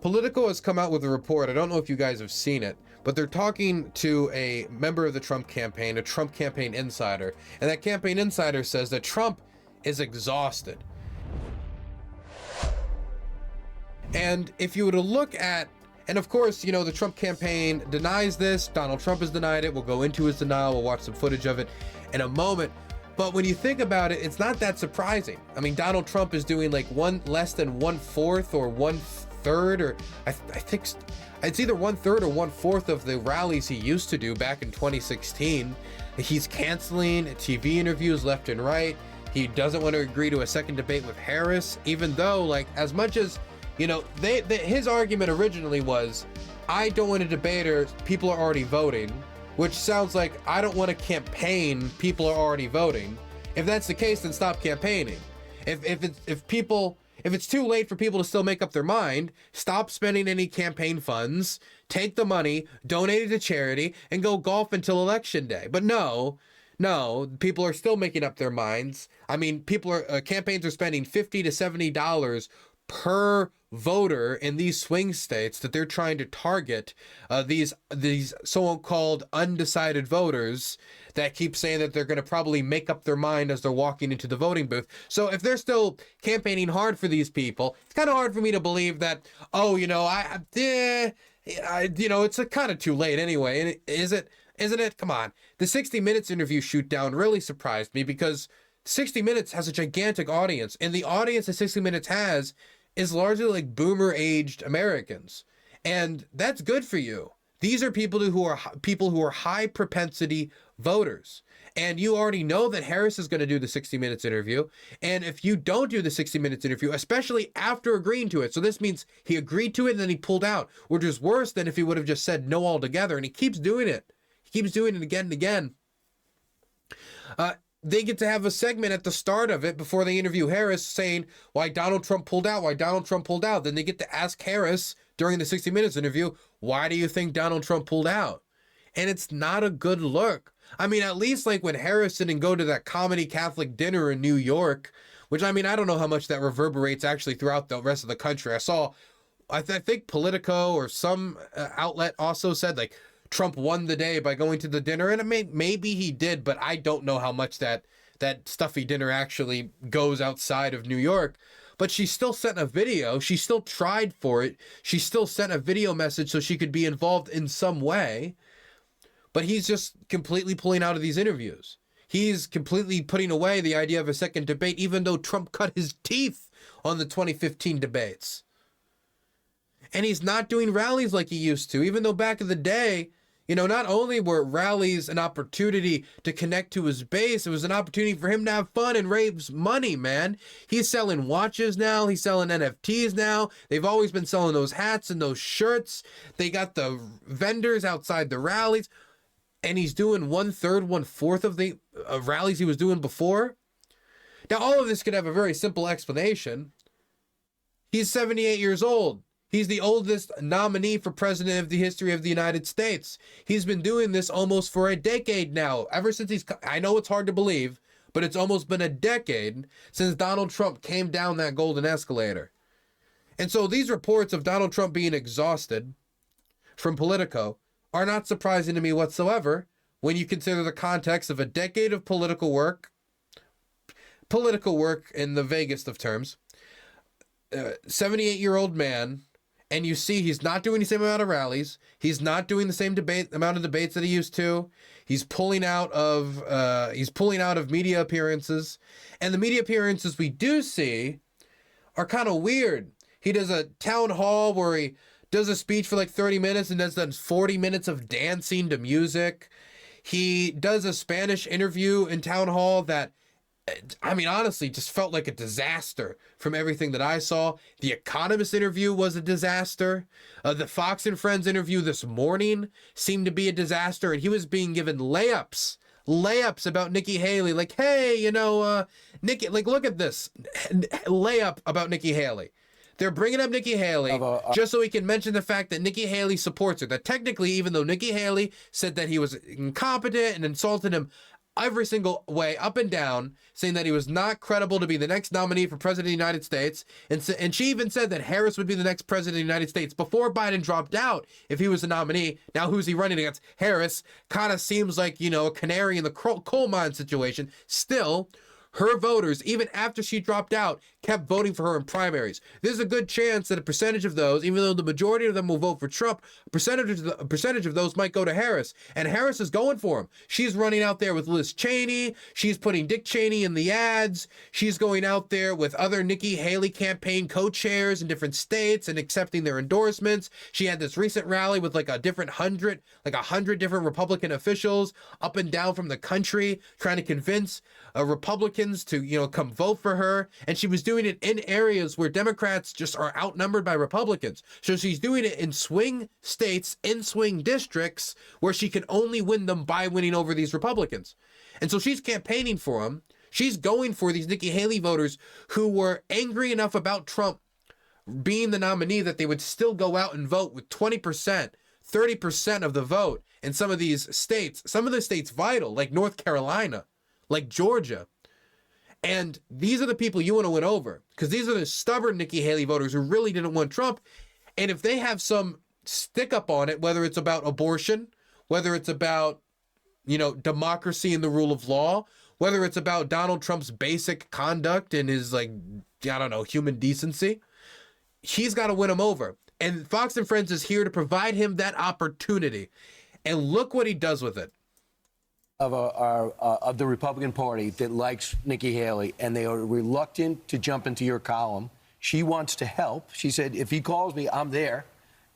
Politico has come out with a report. I don't know if you guys have seen it, but they're talking to a member of the Trump campaign, a Trump campaign insider, and that campaign insider says that Trump is exhausted. And if you were to look at, and of course, you know, the Trump campaign denies this, Donald Trump has denied it, we'll go into his denial, we'll watch some footage of it in a moment. But when you think about it, it's not that surprising. I mean, Donald Trump is doing like less than 1/4 or 1/3, or I think it's either 1/3 or 1/4 of the rallies he used to do back in 2016. He's canceling TV interviews left and right. He doesn't want to agree to a second debate with Harris, even though, like, as much as, you know, his argument originally was, I don't want a debater, people are already voting. Which sounds like, I don't want to campaign, people are already voting. If that's the case, then stop campaigning. If it's too late for people to still make up their mind, stop spending any campaign funds, take the money, donate it to charity, and go golf until election day. But no, people are still making up their minds. I mean, campaigns are spending $50 to $70 per voter in these swing states that they're trying to target, these so-called undecided voters that keep saying that they're going to probably make up their mind as they're walking into the voting booth. So if they're still campaigning hard for these people, it's kind of hard for me to believe that, oh, you know, it's kind of too late anyway. And isn't it? Come on. The 60 Minutes interview shoot down really surprised me, because 60 Minutes has a gigantic audience, and the audience that 60 Minutes has is largely like boomer-aged Americans, and that's good for you. These are people who are high propensity voters, and you already know that Harris is going to do the 60 Minutes interview. And if you don't do the 60 Minutes interview, especially after agreeing to it, so this means he agreed to it and then he pulled out, which is worse than if he would have just said no altogether. And he keeps doing it. He keeps doing it again and again. They get to have a segment at the start of it before they interview Harris saying why Donald Trump pulled out, Then they get to ask Harris during the 60 Minutes interview, why do you think Donald Trump pulled out? And it's not a good look. I mean, at least like when Harris didn't go to that comedy Catholic dinner in New York, which, I mean, I don't know how much that reverberates actually throughout the rest of the country. I think Politico or some outlet also said, like, Trump won the day by going to the dinner, and maybe he did, but I don't know how much that stuffy dinner actually goes outside of New York. But she still sent a video. She still tried for it. She still sent a video message so she could be involved in some way. But he's just completely pulling out of these interviews. He's completely putting away the idea of a second debate, even though Trump cut his teeth on the 2015 debates. And he's not doing rallies like he used to, even though back in the day, you know, not only were rallies an opportunity to connect to his base, it was an opportunity for him to have fun and raise money, man. He's selling watches now. He's selling NFTs now. They've always been selling those hats and those shirts. They got the vendors outside the rallies. And he's doing 1/3, 1/4 of the rallies he was doing before. Now, all of this could have a very simple explanation. He's 78 years old. He's the oldest nominee for president of the history of the United States. He's been doing this almost for a decade now. Ever since I know it's hard to believe, but it's almost been a decade since Donald Trump came down that golden escalator. And so these reports of Donald Trump being exhausted from Politico are not surprising to me whatsoever when you consider the context of a decade of political work in the vaguest of terms, 78-year-old man. And you see he's not doing the same amount of rallies. He's not doing the same amount of debates that he used to. He's pulling out of media appearances. And the media appearances we do see are kind of weird. He does a town hall where he does a speech for like 30 minutes and does 40 minutes of dancing to music. He does a Spanish interview in town hall that, I mean, honestly, just felt like a disaster from everything that I saw. The Economist interview was a disaster. The Fox and Friends interview this morning seemed to be a disaster, and he was being given layups about Nikki Haley. Like, hey, you know, Nikki, like, look at this layup about Nikki Haley. They're bringing up Nikki Haley just so he can mention the fact that Nikki Haley supports her. That technically, even though Nikki Haley said that he was incompetent and insulted him, every single way, up and down, saying that he was not credible to be the next nominee for president of the United States. And she even said that Harris would be the next president of the United States before Biden dropped out if he was the nominee. Now, who's he running against? Harris. Kind of seems like, a canary in the coal mine situation. Still, her voters, even after she dropped out, kept voting for her in primaries. There's a good chance that a percentage of those, even though the majority of them will vote for Trump, a percentage of those might go to Harris. And Harris is going for him. She's running out there with Liz Cheney. She's putting Dick Cheney in the ads. She's going out there with other Nikki Haley campaign co-chairs in different states and accepting their endorsements. She had this recent rally with like 100 different Republican officials up and down from the country trying to convince Republicans to, come vote for her. And she was doing it in areas where Democrats just are outnumbered by Republicans. So she's doing it in swing states, in swing districts, where she can only win them by winning over these Republicans. And so she's campaigning for them. She's going for these Nikki Haley voters who were angry enough about Trump being the nominee that they would still go out and vote with 20%, 30% of the vote in some of these states. Some of the states vital, like North Carolina, like Georgia. And these are the people you want to win over, because these are the stubborn Nikki Haley voters who really didn't want Trump. And if they have some stick up on it, whether it's about abortion, whether it's about, democracy and the rule of law, whether it's about Donald Trump's basic conduct and his, human decency, he's got to win them over. And Fox and Friends is here to provide him that opportunity. And look what he does with it. Of the Republican Party that likes Nikki Haley, and they are reluctant to jump into your column. She wants to help. She said, if he calls me, I'm there.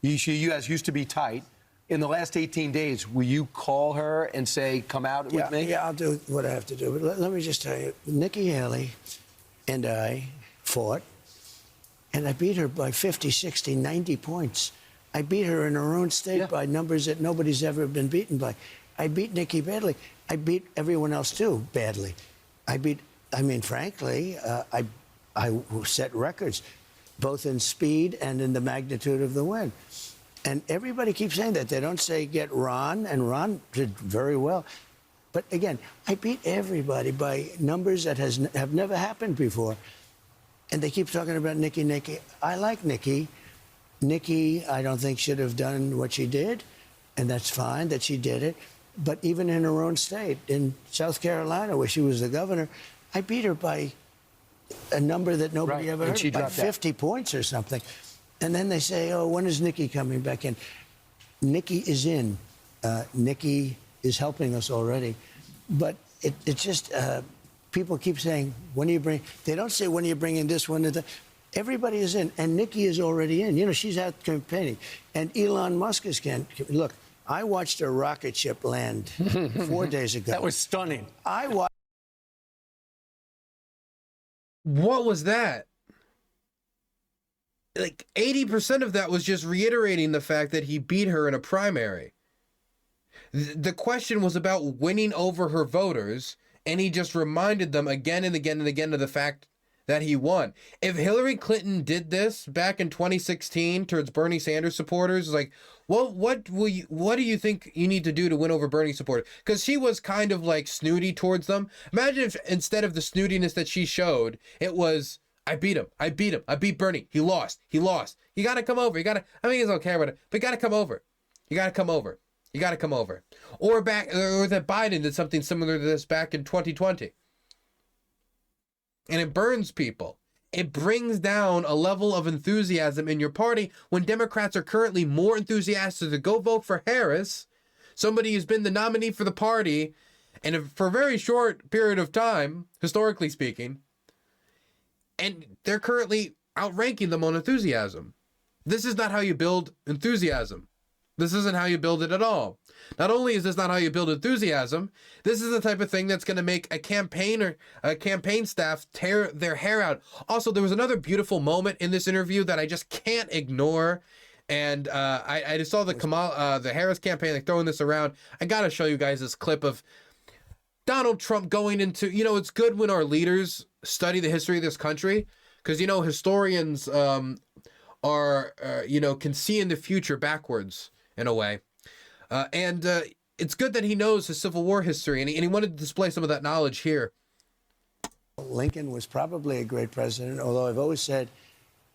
You guys used to be tight. In the last 18 days, will you call her and say, come out with me? Yeah, I'll do what I have to do. But let me just tell you, Nikki Haley and I fought, and I beat her by 50, 60, 90 points. I beat her in her own state by numbers that nobody's ever been beaten by. I beat Nikki badly. I beat everyone else, too, badly. Frankly, I set records, both in speed and in the magnitude of the win. And everybody keeps saying that. They don't say get Ron, and Ron did very well. But again, I beat everybody by numbers that have never happened before. And they keep talking about Nikki. I like Nikki. Nikki, I don't think should have done what she did, and that's fine that she did it. But even in her own state, in South Carolina, where she was the governor, I beat her by a number that nobody ever heard, by 50 points or something. And then they say, oh, when is Nikki coming back in? Nikki is in. Nikki is helping us already. But it's just, people keep saying, when do you bring... They don't say, when are you bringing this one? Everybody is in, and Nikki is already in. She's out campaigning. And Elon Musk is... Look, I watched a rocket ship land 4 days ago. That was stunning. What was that? Like 80% of that was just reiterating the fact that he beat her in a primary. The question was about winning over her voters, and he just reminded them again and again and again of the fact that he won. If Hillary Clinton did this back in 2016 towards Bernie Sanders supporters, like, well, what do you think you need to do to win over Bernie supporters? Because she was kind of like snooty towards them. Imagine if instead of the snootiness that she showed, it was, I beat him. I beat Bernie. He lost. You got to come over. He's okay with it, but you got to come over. You got to come over. Or that Biden did something similar to this back in 2020. And it burns people. It brings down a level of enthusiasm in your party when Democrats are currently more enthusiastic to go vote for Harris, somebody who's been the nominee for the party, and for a very short period of time, historically speaking, and they're currently outranking them on enthusiasm. This is not how you build enthusiasm. This isn't how you build it at all. Not only is this not how you build enthusiasm, this is the type of thing that's going to make a campaign staff tear their hair out. Also, there was another beautiful moment in this interview that I just can't ignore. And I just saw the Harris campaign like throwing this around. I got to show you guys this clip of Donald Trump going into, it's good when our leaders study the history of this country, because, historians can see in the future backwards in a way. it's good that he knows his Civil War history, and he wanted to display some of that knowledge here. Lincoln was probably a great president, although I've always said,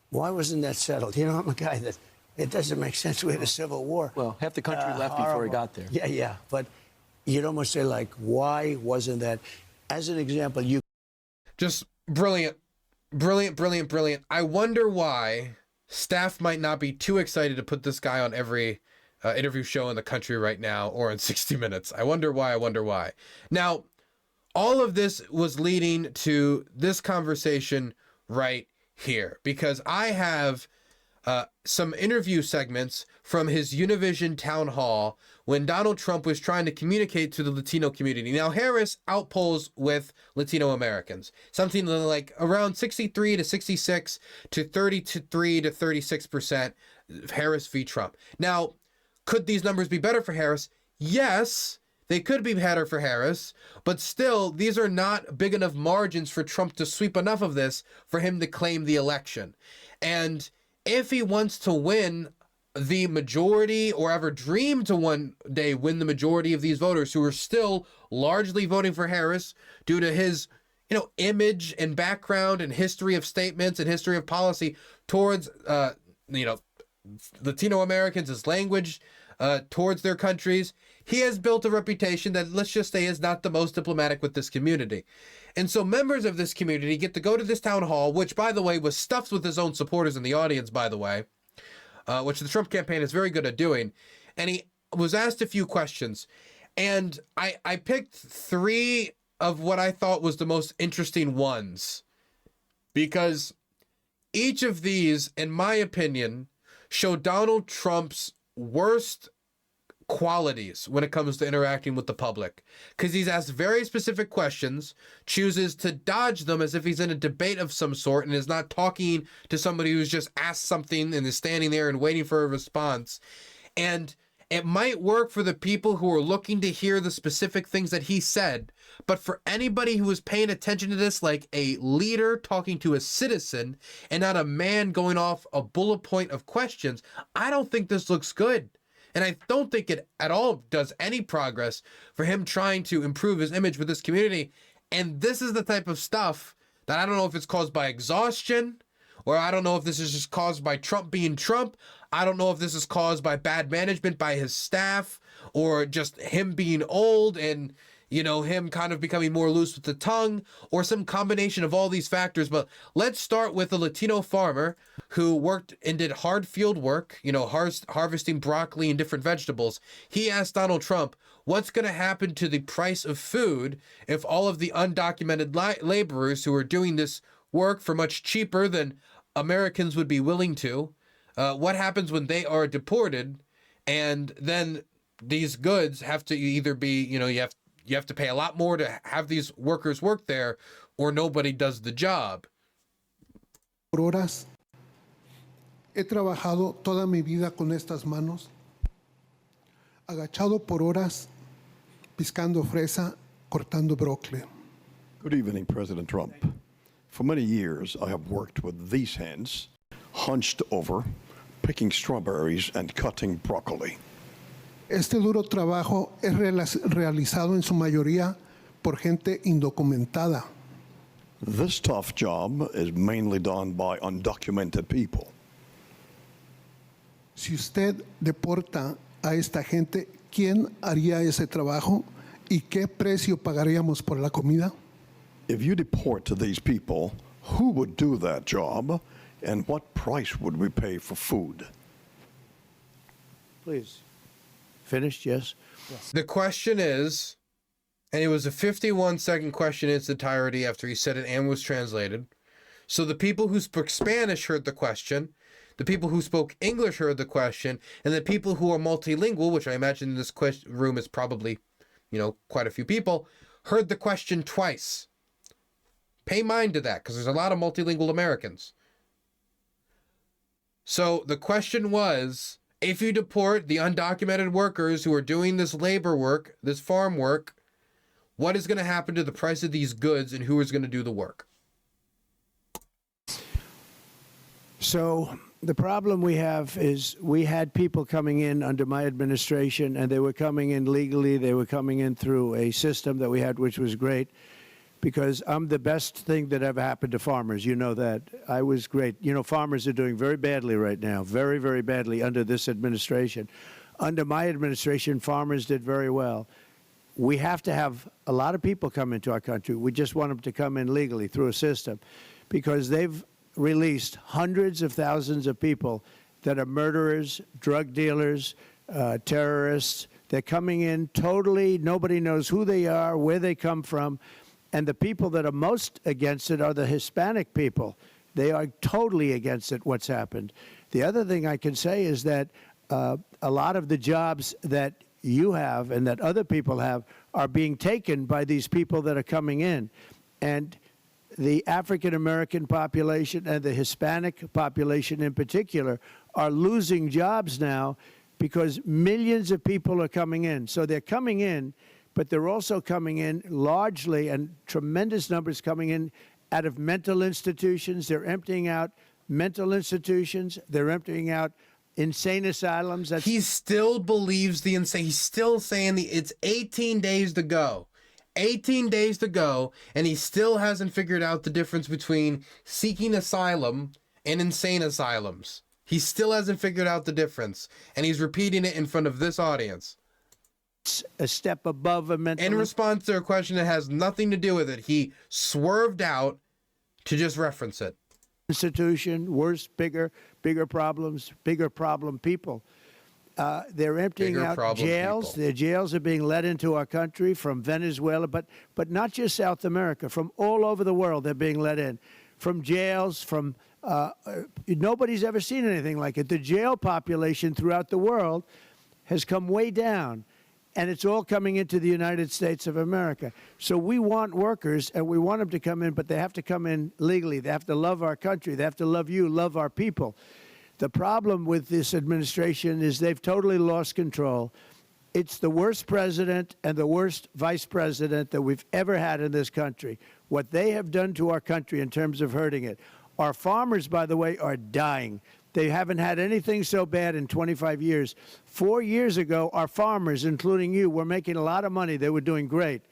why wasn't that settled? You know, I'm a guy that it doesn't make sense. We had a Civil War. Well, half the country left before he got there. Yeah, yeah. But you'd almost say, like, why wasn't that? As an example, you. Just brilliant. Brilliant, brilliant, brilliant. I wonder why staff might not be too excited to put this guy on every interview show in the country right now or in 60 Minutes. I wonder why. I wonder why. Now, all of this was leading to this conversation right here, because I have some interview segments from his Univision town hall when Donald Trump was trying to communicate to the Latino community. Now, Harris outpolls with Latino Americans, something like around 63 to 66 to 33 to 36% Harris v. Trump. Now, could these numbers be better for Harris? Yes, they could be better for Harris, but still, these are not big enough margins for Trump to sweep enough of this for him to claim the election. And if he wants to win the majority, or ever dream to one day win the majority of these voters who are still largely voting for Harris due to his, image and background and history of statements and history of policy towards, Latino Americans, his language towards their countries, he has built a reputation that, let's just say, is not the most diplomatic with this community. And so members of this community get to go to this town hall, which, by the way, was stuffed with his own supporters in the audience, by the way, which the Trump campaign is very good at doing. And he was asked a few questions. And I picked three of what I thought was the most interesting ones, because each of these, in my opinion, show Donald Trump's worst qualities when it comes to interacting with the public, because he's asked very specific questions, chooses to dodge them as if he's in a debate of some sort, and is not talking to somebody who's just asked something and is standing there and waiting for a response. And it might work for the people who are looking to hear the specific things that he said, but for anybody who is paying attention to this like a leader talking to a citizen and not a man going off a bullet point of questions, I don't think this looks good. And I don't think it at all does any progress for him trying to improve his image with this community. And this is the type of stuff that I don't know if it's caused by exhaustion, or I don't know if this is just caused by Trump being Trump. I don't know if this is caused by bad management by his staff, or just him being old and, him kind of becoming more loose with the tongue, or some combination of all these factors. But let's start with a Latino farmer who worked and did hard field work, harvesting broccoli and different vegetables. He asked Donald Trump, what's going to happen to the price of food if all of the undocumented laborers who are doing this work for much cheaper than Americans would be willing to, what happens when they are deported, and then these goods have to either be, you have to pay a lot more to have these workers work there, or nobody does the job. Por horas, he trabajado toda mi vida con estas manos, agachado por horas, piscando fresa, cortando brócoli. Good evening, President Trump. For many years, I have worked with these hands, hunched over, picking strawberries and cutting broccoli. Este duro trabajo es realizado en su mayoría por gente indocumentada. This tough job is mainly done by undocumented people. Si usted deporta a esta gente, ¿quién haría ese trabajo y qué precio pagaríamos por la comida? If you deport these people, who would do that job, and what price would we pay for food? Please. Finished, yes? The question is, and it was a 51-second question in its entirety after he said it and was translated. So the people who spoke Spanish heard the question, the people who spoke English heard the question, and the people who are multilingual, which I imagine in this room is probably, quite a few people, heard the question twice. Pay mind to that, because there's a lot of multilingual Americans. So the question was, if you deport the undocumented workers who are doing this labor work, this farm work, what is going to happen to the price of these goods, and who is going to do the work? So The problem we have is we had people coming in under my administration, and they were coming in legally. They were coming in through a system that we had, which was great, because I'm the best thing that ever happened to farmers. You know that. I was great. You know, farmers are doing very badly right now, very, very badly under this administration. Under my administration, farmers did very well. We have to have a lot of people come into our country. We just want them to come in legally through a system, because they've released hundreds of thousands of people that are murderers, drug dealers, terrorists. They're coming in totally, nobody knows who they are, where they come from. And the people that are most against it are the Hispanic people. They are totally against it, what's happened. The other thing I can say is that a lot of the jobs that you have and that other people have are being taken by these people that are coming in. And the African-American population and the Hispanic population in particular are losing jobs now because millions of people are coming in. So they're coming in, but they're also coming in largely, and tremendous numbers coming in out of mental institutions. They're emptying out mental institutions. They're emptying out insane asylums. He still believes the insane. He's still saying it's 18 days to go. 18 days to go, and he still hasn't figured out the difference between seeking asylum and insane asylums. He still hasn't figured out the difference, and he's repeating it in front of this audience. It's a step above a mental... In response to a question that has nothing to do with it, he swerved out to just reference it. Institution, worse, bigger problems, bigger problem people. They're emptying out jails. Their jails are being let into our country from Venezuela, but not just South America. From all over the world, they're being let in. From jails, from nobody's ever seen anything like it. The jail population throughout the world has come way down, and it's all coming into the United States of America. So we want workers, and we want them to come in, but they have to come in legally. They have to love our country. They have to love you, love our people. The problem with this administration is they've totally lost control. It's the worst president and the worst vice president that we've ever had in this country. What they have done to our country in terms of hurting it. Our farmers, by the way, are dying. They haven't had anything so bad in 25 years. 4 years ago, our farmers, including you, were making a lot of money. They were doing great.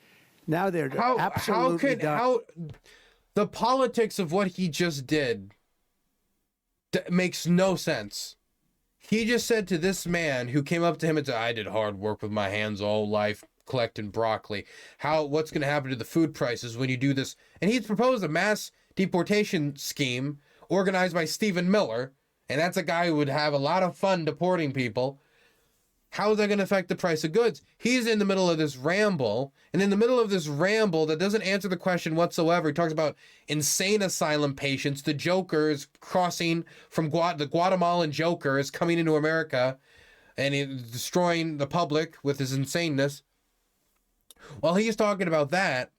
Now they're absolutely dying. The politics of what he just did makes no sense. He just said to this man who came up to him and said, I did hard work with my hands all life collecting broccoli. What's going to happen to the food prices when you do this? And he's proposed a mass deportation scheme organized by Stephen Miller, and that's a guy who would have a lot of fun deporting people. How is that going to affect the price of goods? He's in the middle of this ramble, and in the middle of this ramble that doesn't answer the question whatsoever, he talks about insane asylum patients, the jokers crossing from the Guatemalan joker is coming into America and he's destroying the public with his insaneness. While he's talking about that,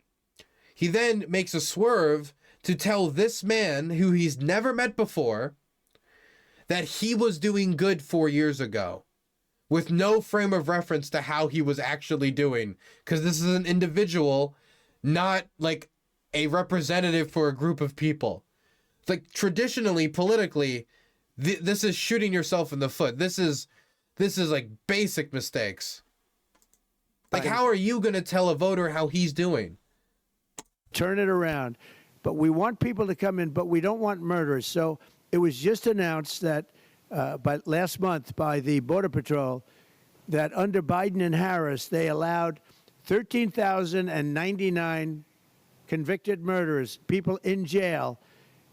he then makes a swerve to tell this man who he's never met before that he was doing good 4 years ago, with no frame of reference to how he was actually doing. Because this is an individual, not like a representative for a group of people. Like traditionally, politically, this is shooting yourself in the foot. This is like basic mistakes. Like, how are you going to tell a voter how he's doing? Turn it around. But we want people to come in, but we don't want murderers. So it was just announced that last month by the Border Patrol that under Biden and Harris, they allowed 13,099 convicted murderers, people in jail,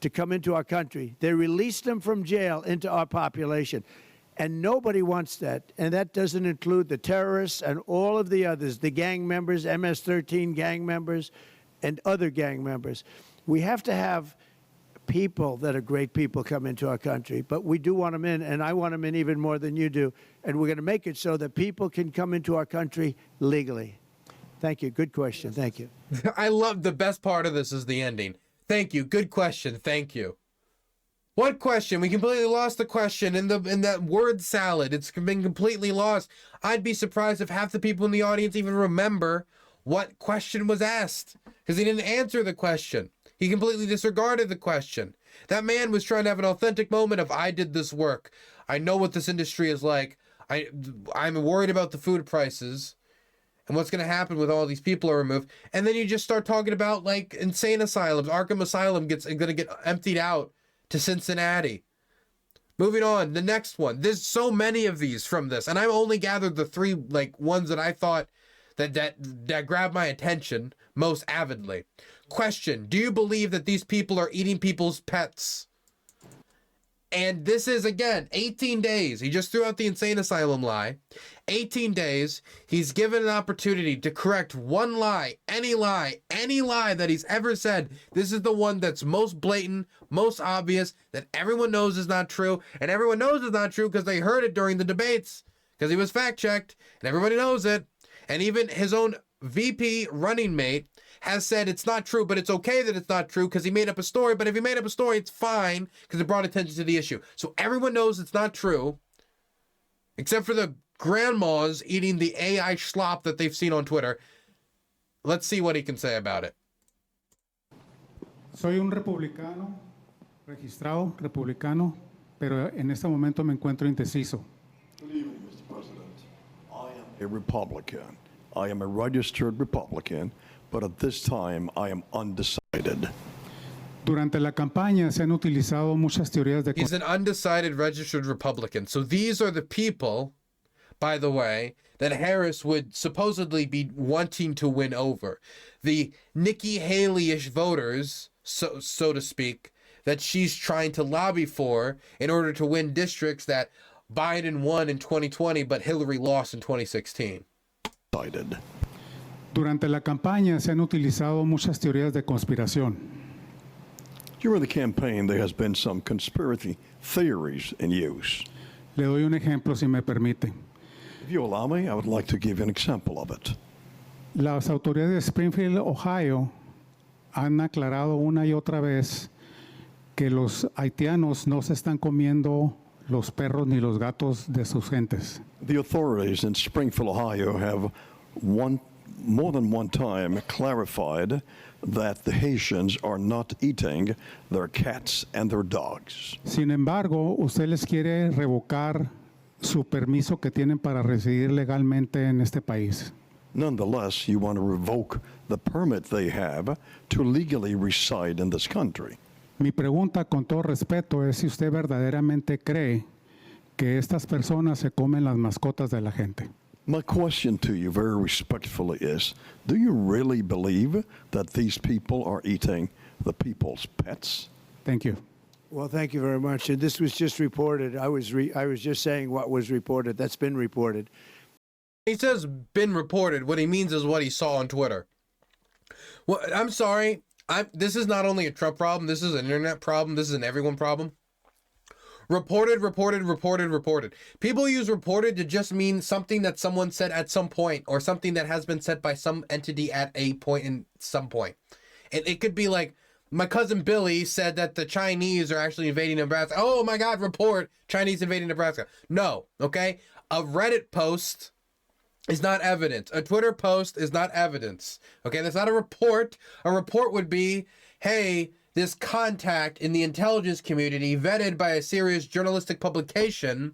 to come into our country. They released them from jail into our population. And nobody wants that. And that doesn't include the terrorists and all of the others, the gang members, MS-13 gang members, and other gang members. We have to have people that are great people come into our country, but we do want them in, and I want them in even more than you do. And we're going to make it so that people can come into our country legally. Thank you. Good question. Thank you. I love the best part of this is the ending. Thank you. Good question. Thank you. What question? We completely lost the question in that word salad. It's been completely lost. I'd be surprised if half the people in the audience even remember what question was asked, because he didn't answer the question. He completely disregarded the question. That man was trying to have an authentic moment of, I did this work. I know what this industry is like. I'm worried about the food prices and what's going to happen with all these people are removed. And then you just start talking about like insane asylums. Arkham Asylum going to get emptied out to Cincinnati. Moving on, the next one. There's so many of these from this, and I've only gathered the three like ones that I thought that grabbed my attention most avidly. Question: do you believe that these people are eating people's pets? And this is, again, 18 days. He just threw out the insane asylum lie. 18 days. He's given an opportunity to correct one lie, any lie that he's ever said. This is the one that's most blatant, most obvious, that everyone knows is not true. And everyone knows is not true because they heard it during the debates, because he was fact-checked, and everybody knows it. And even his own VP running mate has said it's not true, but it's okay that it's not true because he made up a story. But if he made up a story, it's fine because it brought attention to the issue. So everyone knows it's not true, except for the grandmas eating the AI slop that they've seen on Twitter. Let's see what he can say about it. Soy un republicano, registrado republicano, pero en este momento me encuentro indeciso. Good evening, Mr. President. I am a Republican. I am a registered Republican, but at this time I am undecided. Durante la campaña se han utilizado muchas teorías de He's an undecided registered Republican. So these are the people, by the way, that Harris would supposedly be wanting to win over. The Nikki Haley-ish voters, so to speak, that she's trying to lobby for in order to win districts that Biden won in 2020, but Hillary lost in 2016. Durante la campaña se han utilizado muchas teorías de conspiración. During the campaign, there has been some conspiracy theories in use. Le doy un ejemplo si me permite. If you allow me, I would like to give you an example of it. Las autoridades de Springfield, Ohio, han aclarado una y otra vez que los haitianos no se están comiendo los perros ni los gatos de sus gentes. The authorities in Springfield, Ohio have more than one time clarified that the Haitians are not eating their cats and their dogs. Sin embargo, usted les quiere revocar su permiso que tienen para residir legalmente en este país. Nonetheless, you want to revoke the permit they have to legally reside in this country. Mi pregunta, con todo respeto, es si usted verdaderamente cree que estas personas se comen las mascotas de la gente. My question to you very respectfully is, do you really believe that these people are eating the people's pets? Thank you. Well, thank you very much. And this was just reported. I was just saying what was reported. That's been reported. He says been reported. What he means is what he saw on Twitter. Well, I'm sorry. This is not only a Trump problem. This is an internet problem. This is an everyone problem. Reported. People use reported to just mean something that someone said at some point, or something that has been said by some entity at a point in some point. And it could be like, my cousin Billy said that the Chinese are actually invading Nebraska. Oh my God, report, Chinese invading Nebraska. No, okay? A Reddit post is not evidence. A Twitter post is not evidence. Okay, that's not a report. A report would be, hey, this contact in the intelligence community, vetted by a serious journalistic publication,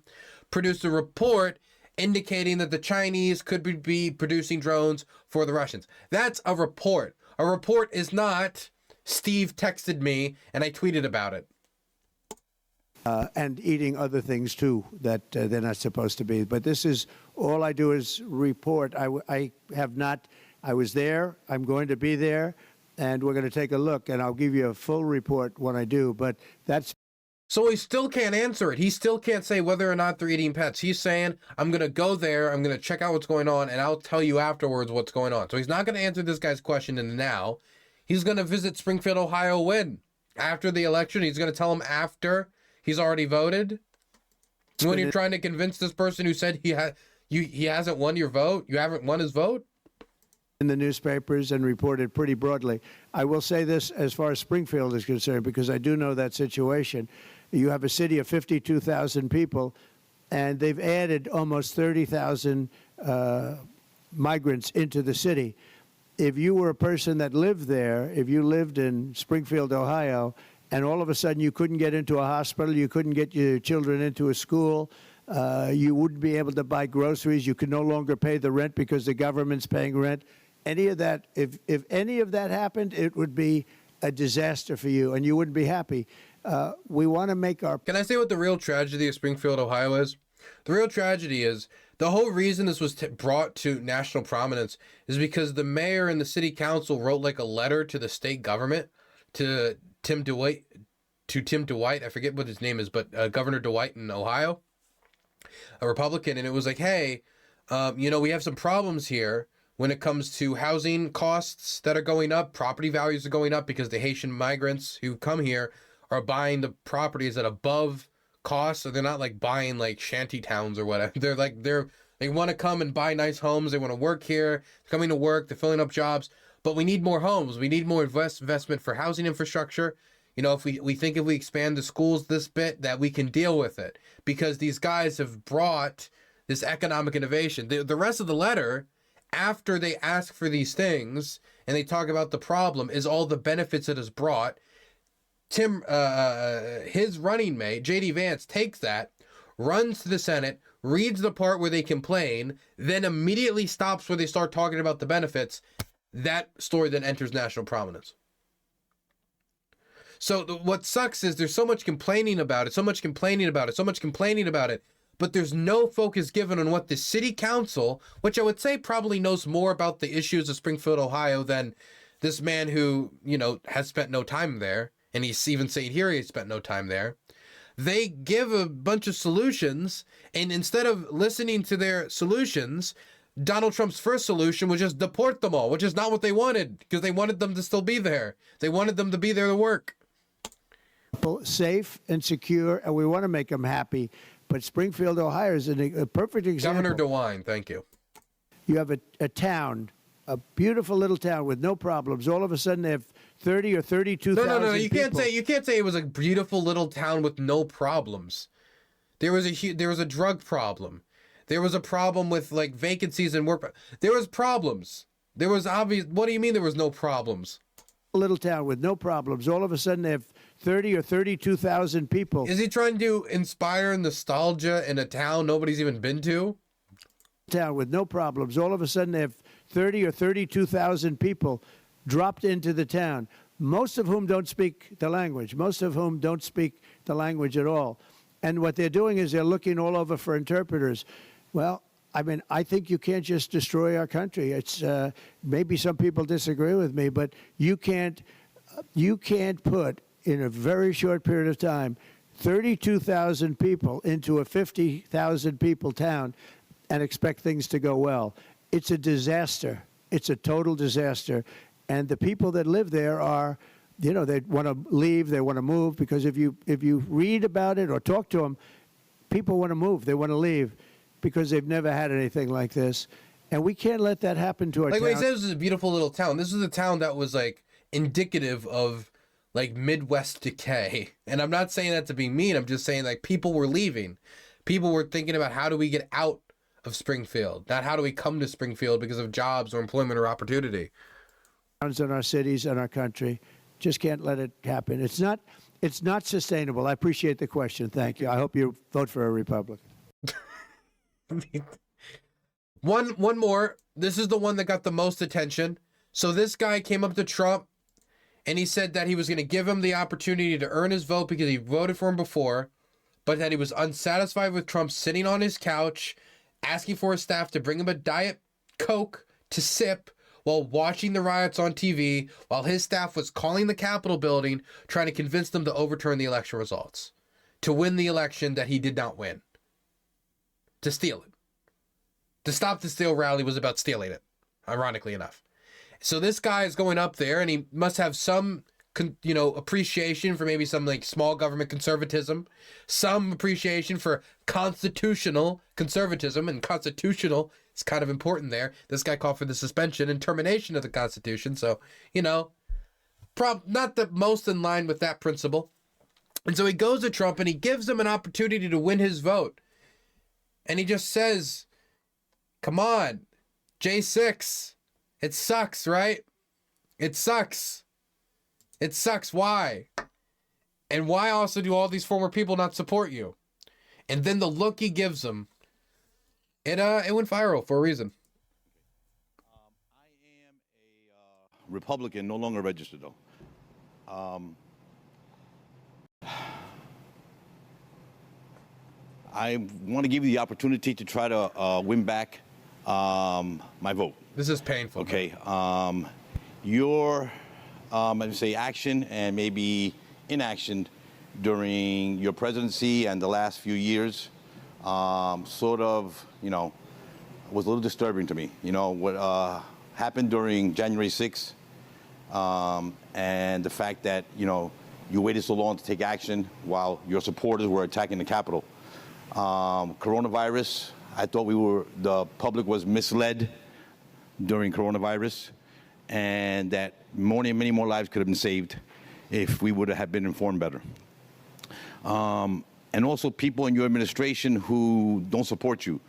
produced a report indicating that the Chinese could be producing drones for the Russians. That's a report. A report is not, Steve texted me and I tweeted about it. And eating other things too that they're not supposed to be. But this is, all I do is report. I was there, I'm going to be there, and we're going to take a look, and I'll give you a full report when I do. But that's... So he still can't answer it. He still can't say whether or not they're eating pets. He's saying, I'm going to go there, I'm going to check out what's going on, and I'll tell you afterwards what's going on. So he's not going to answer this guy's question in the now. He's going to visit Springfield, Ohio when? After the election. He's going to tell him after he's already voted. When you're trying to convince this person who said he hasn't won your vote, you haven't won his vote? In the newspapers and reported pretty broadly. I will say this as far as Springfield is concerned, because I do know that situation. You have a city of 52,000 people, and they've added almost 30,000 migrants into the city. If you were a person that lived there, if you lived in Springfield, Ohio, and all of a sudden you couldn't get into a hospital, you couldn't get your children into a school, you wouldn't be able to buy groceries, you could no longer pay the rent because the government's paying rent. Any of that, if any of that happened, it would be a disaster for you, and you wouldn't be happy. We want to make our... Can I say what the real tragedy of Springfield, Ohio is? The real tragedy is the whole reason this was brought to national prominence is because the mayor and the city council wrote like a letter to the state government, to Tim Dwight, I forget what his name is, but Governor Dwight in Ohio, a Republican, and it was like, hey, we have some problems here when it comes to housing costs that are going up, property values are going up because the Haitian migrants who come here are buying the properties at above cost, so they're not like buying like shanty towns or whatever. They want to come and buy nice homes. They want to work here. They're coming to work. They're filling up jobs. But we need more homes. We need more investment for housing infrastructure. If we think if we expand the schools this bit, that we can deal with it, because these guys have brought this economic innovation. The rest of the letter, after they ask for these things and they talk about the problem, is all the benefits it has brought. His running mate, J.D. Vance, takes that, runs to the Senate, reads the part where they complain, then immediately stops where they start talking about the benefits. That story then enters national prominence. So what sucks is there's so much complaining about it, but there's no focus given on what the city council, which I would say probably knows more about the issues of Springfield, Ohio than this man who, has spent no time there. And he's even saying here he spent no time there. They give a bunch of solutions, and instead of listening to their solutions, Donald Trump's first solution was just deport them all, which is not what they wanted, because they wanted them to still be there. They wanted them to be there to work. Safe and secure, and we want to make them happy. But Springfield, Ohio is a perfect example. Governor DeWine, thank you. You have a town, a beautiful little town with no problems. All of a sudden they have 30 or 32,000 No. You people. can't say it was a beautiful little town with no problems. There was a drug problem. There was a problem with like vacancies and work. There was problems. There was obvious. What do you mean there was no problems? A little town with no problems. All of a sudden they have 30 or 32,000 people. Is he trying to inspire nostalgia in a town nobody's even been to? Town with no problems. All of a sudden they have 30 or 32,000 people dropped into the town, most of whom don't speak the language, at all. And what they're doing is they're looking all over for interpreters. Well, I think you can't just destroy our country. It's maybe some people disagree with me, but you can't put in a very short period of time 32,000 people into a 50,000 people town and expect things to go well. It's a disaster. It's a total disaster. And the people that live there are, they want to leave, they want to move, because if you read about it or talk to them, people want to move, they want to leave, because they've never had anything like this. And we can't let that happen to our town. Like when he says this is a beautiful little town, this is a town that was like indicative of like Midwest decay. And I'm not saying that to be mean, I'm just saying like people were leaving. People were thinking about how do we get out of Springfield, not how do we come to Springfield because of jobs or employment or opportunity. In our cities and our country, just can't let it happen. It's not sustainable. I appreciate the question. Thank you. I hope you vote for a Republican. One more. This is the one that got the most attention. So this guy came up to Trump and he said that he was going to give him the opportunity to earn his vote because he voted for him before, but that he was unsatisfied with Trump sitting on his couch, asking for his staff to bring him a Diet Coke to sip while watching the riots on TV, while his staff was calling the Capitol building, trying to convince them to overturn the election results, to win the election that he did not win, to steal it. The Stop the Steal rally was about stealing it, ironically enough. So this guy is going up there, and he must have some, appreciation for maybe some like small government conservatism, some appreciation for constitutional conservatism, and constitutional is kind of important there. This guy called for the suspension and termination of the Constitution, so not the most in line with that principle. And so he goes to Trump and he gives him an opportunity to win his vote, and he just says, "Come on, J6, it sucks, right? It sucks. It sucks. Why? And why also do all these former people not support you? And then the look he gives them, it went viral for a reason. I am a Republican, no longer registered though. I want to give you the opportunity to try to win back my vote. This is painful. Okay. Your, I'd say, action and maybe inaction during your presidency and the last few years, sort of, was a little disturbing to me. What happened during January 6th, and the fact that, you waited so long to take action while your supporters were attacking the Capitol. Coronavirus, I thought the public was misled during coronavirus, and that many more lives could have been saved if we would have been informed better. And also people in your administration who don't support you.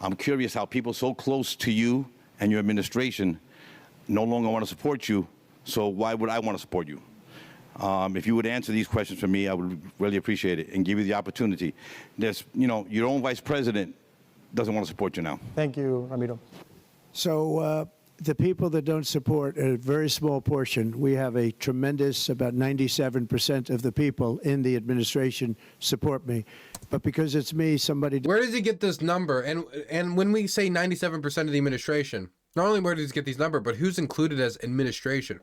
I'm curious how people so close to you and your administration no longer want to support you, so why would I want to support you? If you would answer these questions for me, I would really appreciate it and give you the opportunity. There's, your own vice president doesn't want to support you now. Thank you, Ramiro. So the people that don't support, a very small portion, we have a tremendous, about 97% of the people in the administration support me. But because it's me, somebody... Where does he get this number? And when we say 97% of the administration, not only where does he get these number, but who's included as administration?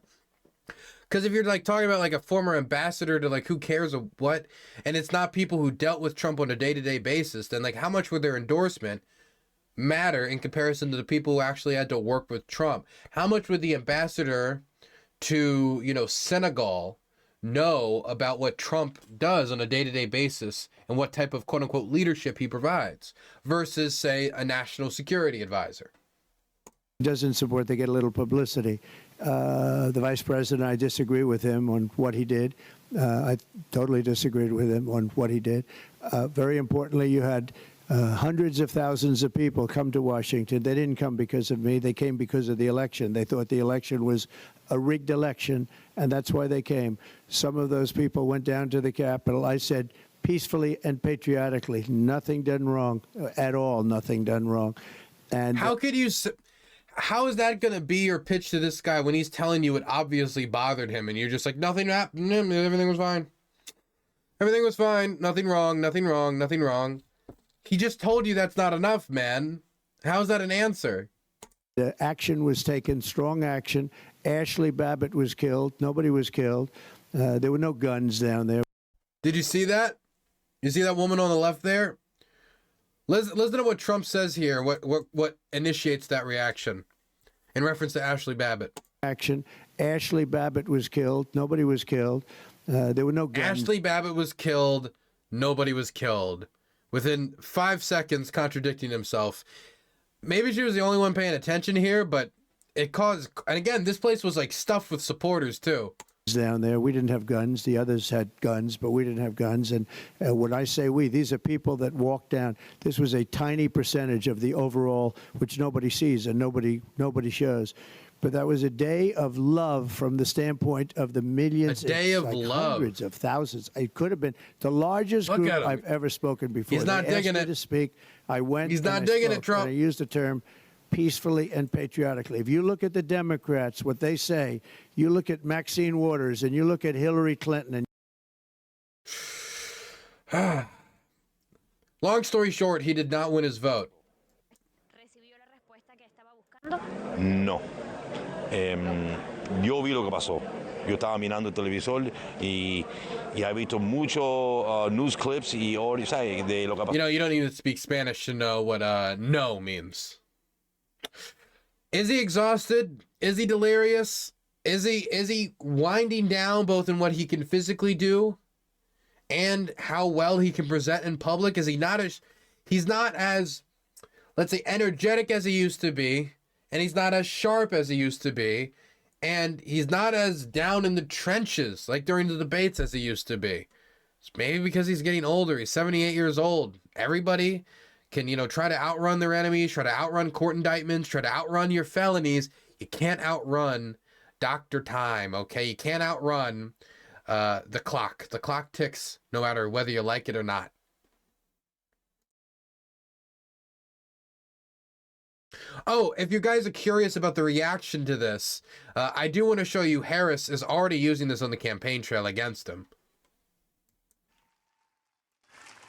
Because if you're like talking about like a former ambassador to like who cares of what, and it's not people who dealt with Trump on a day-to-day basis, then like how much would their endorsement matter in comparison to the people who actually had to work with Trump? How much would the ambassador to, Senegal know about what Trump does on a day-to-day basis and what type of quote-unquote leadership he provides versus, say, a national security advisor? Doesn't support, they get a little publicity. The vice president, I disagree with him on what he did. I totally disagreed with him on what he did. Very importantly, you had hundreds of thousands of people come to Washington. They didn't come because of me. They came because of the election. They thought the election was a rigged election, and that's why they came. Some of those people went down to the Capitol. I said, peacefully and patriotically, nothing done wrong at all, nothing done wrong. And how could you... How is that going to be your pitch to this guy when he's telling you it obviously bothered him and you're just like, nothing happened, everything was fine. Everything was fine, nothing wrong, nothing wrong, nothing wrong. He just told you that's not enough, man. How's that an answer? The action was taken, strong action. Ashley Babbitt was killed. Nobody was killed. There were no guns down there. Did you see that? You see that woman on the left there? Listen to what Trump says here, what initiates that reaction in reference to Ashley Babbitt. Action. Ashley Babbitt was killed. Nobody was killed. There were no guns. Ashley Babbitt was killed. Nobody was killed. Within 5 seconds, contradicting himself. Maybe she was the only one paying attention here, but it caused... And again, this place was like stuffed with supporters, too. Down there, we didn't have guns. The others had guns, but we didn't have guns. And when I say we, these are people that walked down. This was a tiny percentage of the overall, which nobody sees and nobody shows. But that was a day of love from the standpoint of the millions. A day of love. Hundreds of thousands. It could have been the largest group I've ever spoken before. He's not digging it. To speak. I went. He's not digging it, Trump. And I used the term peacefully and patriotically. If you look at the Democrats, what they say, you look at Maxine Waters and you look at Hillary Clinton. And long story short, he did not win his vote. No. Yo vi lo que pasó. Yo estaba mirando el televisor y he visto muchos news clips y ¿sabes? De lo que pasó. You don't even speak Spanish to know what no means. Is he exhausted? Is he delirious? Is he winding down both in what he can physically do and how well he can present in public? Is he not he's not as, let's say, energetic as he used to be, and he's not as sharp as he used to be, and he's not as down in the trenches like during the debates as he used to be. It's maybe because he's getting older. He's 78 years old. Everybody can, try to outrun their enemies, try to outrun court indictments, try to outrun your felonies. You can't outrun Dr. Time, okay? You can't outrun the clock. The clock ticks no matter whether you like it or not. Oh, if you guys are curious about the reaction to this, I do want to show you Harris is already using this on the campaign trail against him.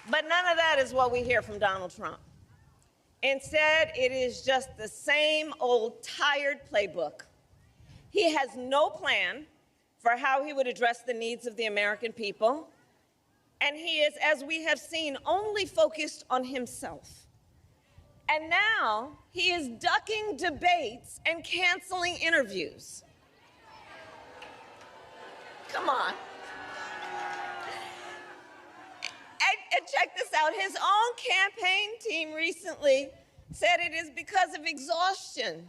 But none of that is what we hear from Donald Trump. Instead, it is just the same old tired playbook. He has no plan for how he would address the needs of the American people. And he is, as we have seen, only focused on himself. And now he is ducking debates and canceling interviews. Come on. And check this out. His own campaign team recently said it is because of exhaustion.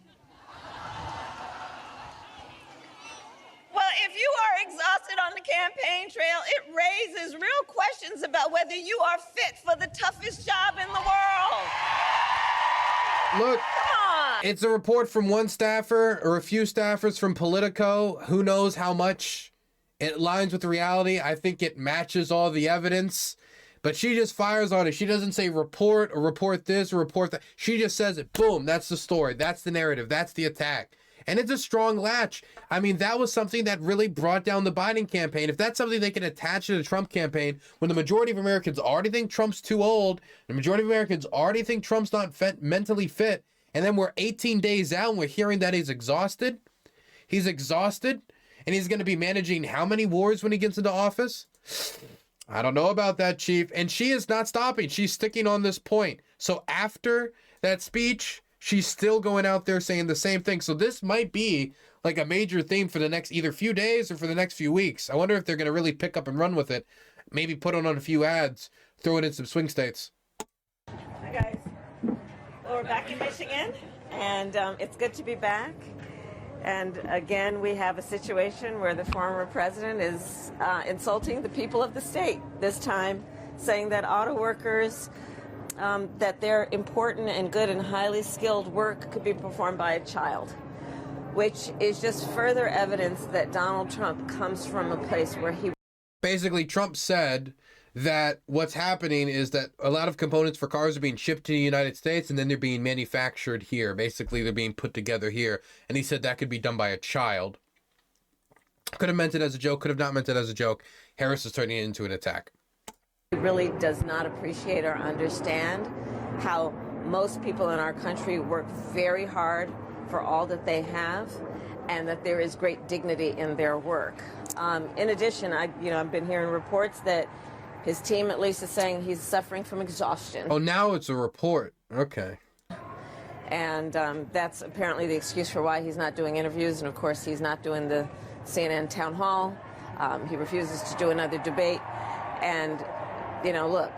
Well, if you are exhausted on the campaign trail, it raises real questions about whether you are fit for the toughest job in the world. Look, Come on. it's a report from one staffer or a few staffers from Politico. Who knows how much it lines with the reality? I think it matches all the evidence. But she just fires on it. She doesn't say report or report this or report that. She just says it. Boom. That's the story. That's the narrative. That's the attack. And it's a strong latch. I mean, that was something that really brought down the Biden campaign. If that's something they can attach to the Trump campaign, when the majority of Americans already think Trump's too old, the majority of Americans already think Trump's not mentally fit, and then we're 18 days out and we're hearing that he's exhausted, and he's going to be managing how many wars when he gets into office? I don't know about that, Chief. And she is not stopping. She's sticking on this point. So after that speech, she's still going out there saying the same thing. So this might be like a major theme for the next either few days or for the next few weeks. I wonder if they're going to really pick up and run with it. Maybe put on a few ads, throw it in some swing states. Hi, guys. Well, we're back in Michigan, and it's good to be back. And again, we have a situation where the former president is insulting the people of the state, this time saying that auto workers, that their important and good and highly skilled work could be performed by a child, which is just further evidence that Donald Trump comes from a place where he... Basically, Trump said that what's happening is that a lot of components for cars are being shipped to the United States and then they're being manufactured here. Basically, they're being put together here. And he said that could be done by a child. Could have meant it as a joke, could have not meant it as a joke. Harris is turning it into an attack. He really does not appreciate or understand how most people in our country work very hard for all that they have, and that there is great dignity in their work. In addition, I've been hearing reports that his team, at least, is saying he's suffering from exhaustion. Oh, now it's a report. Okay. And that's apparently the excuse for why he's not doing interviews. And, of course, he's not doing the CNN town hall. He refuses to do another debate. And, look,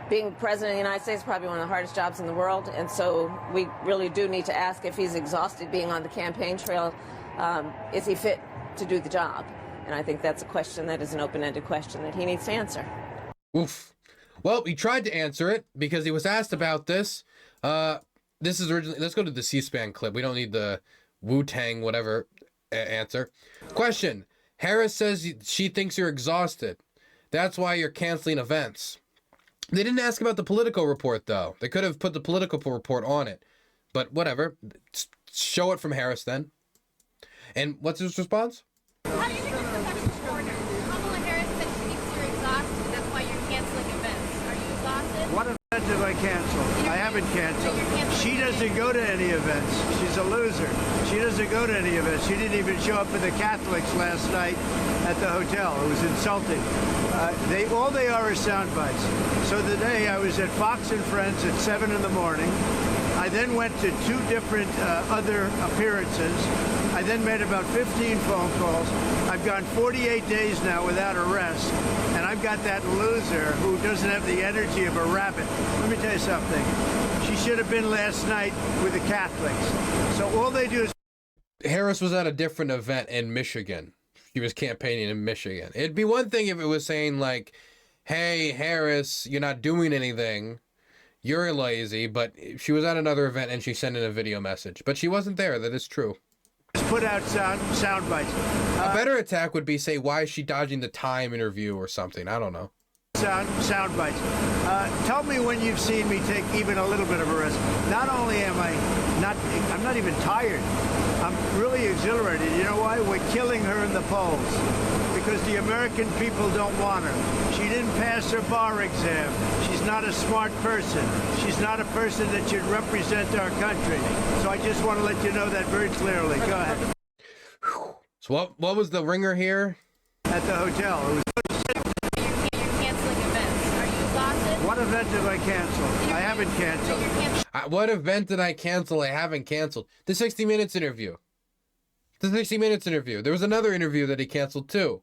being president of the United States is probably one of the hardest jobs in the world. And so we really do need to ask if he's exhausted being on the campaign trail. Is he fit to do the job? And I think that's a question that is an open-ended question that he needs to answer. Oof. Well, he tried to answer it because he was asked about this. This is originally... Let's go to the C-SPAN clip. We don't need the Wu-Tang whatever answer. Question. Harris says she thinks you're exhausted. That's why you're canceling events. They didn't ask about the Politico report, though. They could have put the Politico report on it. But whatever. Show it from Harris, then. And what's his response? How do you think this affects the border? Kamala Harris said she thinks you're exhausted. That's why you're canceling events. Are you exhausted? What event have I canceled? I haven't canceled. She doesn't go to any events. She's a loser. She doesn't go to any events. She didn't even show up for the Catholics last night at the hotel. It was insulting. All they are is sound bites. So today I was at Fox and Friends at 7 in the morning. I then went to 2 different other appearances. I then made about 15 phone calls. I've gone 48 days now without arrest, and I've got that loser who doesn't have the energy of a rabbit. Let me tell you something. She should have been last night with the Catholics. So all they do is... Harris was at a different event in Michigan. She was campaigning in Michigan. It'd be one thing if it was saying like, hey, Harris, you're not doing anything. You're lazy. But she was at another event and she sent in a video message. But she wasn't there. That is true. put out sound bites. A better attack would be say, why is she dodging the Time interview or something? I don't know. Sound bites. Tell me when you've seen me take even a little bit of a risk. Not only am I'm not even tired. I'm really exhilarated. You know why? We're killing her in the polls because the American people don't want her. She didn't pass her bar exam. She's not a smart person. She's not a person that should represent our country. So I just want to let you know that very clearly. Go ahead. So what was the ringer here? At the hotel. It was You're canceling events. Are you exhausted? What event did I cancel? I haven't canceled. What event did I cancel? I haven't canceled. The 60 Minutes interview. The 60 Minutes interview. There was another interview that he canceled too.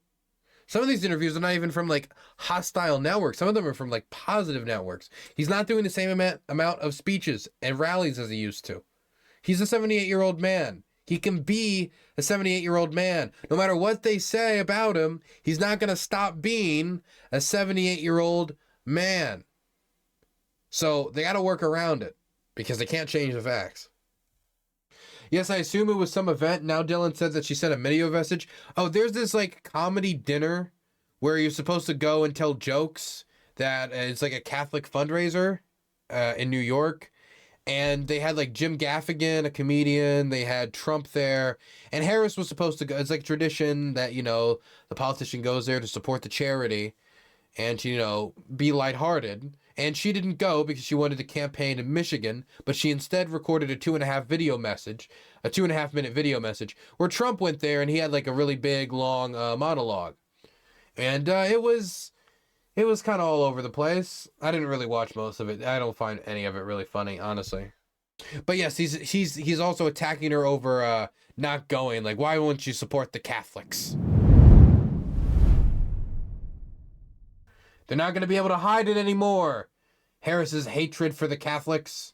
Some of these interviews are not even from like hostile networks. Some of them are from like positive networks. He's not doing the same amount of speeches and rallies as he used to. He's a 78-year-old man. He can be a 78-year-old man. No matter what they say about him, he's not going to stop being a 78-year-old man. So they got to work around it because they can't change the facts. Yes, I assume it was some event. Now Dylan says that she sent a video message. Oh, there's this like comedy dinner where you're supposed to go and tell jokes that it's like a Catholic fundraiser in New York. And they had like Jim Gaffigan, a comedian. They had Trump there. And Harris was supposed to go. It's like tradition that, you know, the politician goes there to support the charity and to, you know, be lighthearted. And she didn't go because she wanted to campaign in Michigan, but she instead recorded a 2.5 minute video message where Trump went there and he had like a really big, long monologue. And it was kind of all over the place. I didn't really watch most of it. I don't find any of it really funny, honestly. But yes, he's also attacking her over not going. Like, why won't you support the Catholics? They're not going to be able to hide it anymore. Harris's hatred for the Catholics.